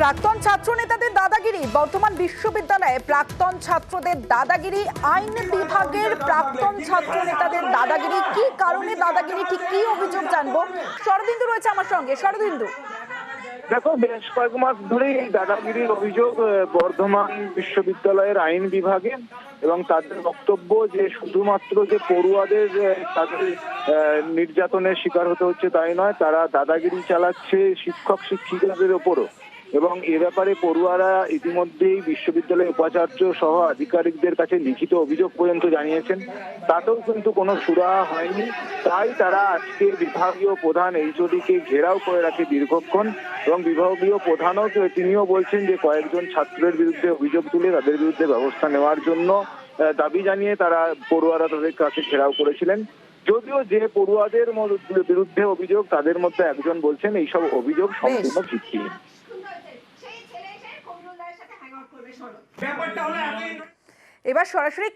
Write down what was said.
প্রাক্তন ছাত্র নেতাদের দাদাগিরি, বর্তমান বিশ্ববিদ্যালয়ে প্রাক্তন ছাত্রদের দাদাগিরি, আইন বিভাগের প্রাক্তন ছাত্র নেতাদের দাদাগিরি, কি কারণে দাদাগিরি, ঠিক কি অভিযোগ জানবো। শরদিন্দু রয়েছে আমার সঙ্গে। শরদিন্দু, দেখো, বেশ কয়েক মাস ধরেই এই দাদাগিরির অভিযোগ বর্ধমান বিশ্ববিদ্যালয়ের আইন বিভাগে, এবং তাদের বক্তব্য যে শুধুমাত্র যে পড়ুয়াদের তাদের নির্যাতনের শিকার হতে হচ্ছে তাই নয়, তারা দাদাগিরি চালাচ্ছে শিক্ষক শিক্ষিকাদের ওপরও। এবং এ ব্যাপারে পড়ুয়ারা ইতিমধ্যেই বিশ্ববিদ্যালয়ের উপাচার্য সহ আধিকারিকদের কাছে লিখিত অভিযোগ পর্যন্ত জানিয়েছেন, তাতেও কিন্তু কোনো সুরাহা হয়নি। তাই তারা আজকে বিভাগীয় প্রধান এইচওডিকে ঘেরাও করে রাখে দীর্ঘক্ষণ, এবং বিভাগীয় প্রধানও তিনিও বলছেন যে কয়েকজন ছাত্রের বিরুদ্ধে অভিযোগ তুলে তাদের বিরুদ্ধে ব্যবস্থা নেওয়ার জন্য দাবি জানিয়ে তারা পড়ুয়ারা তাদের কাছে ঘেরাও করেছিলেন। যদিও যে পড়ুয়াদের বিরুদ্ধে অভিযোগ তাদের মধ্যে একজন বলছেন এইসব অভিযোগ সম্পূর্ণ ভিত্তিহীন। এবার সরাসরি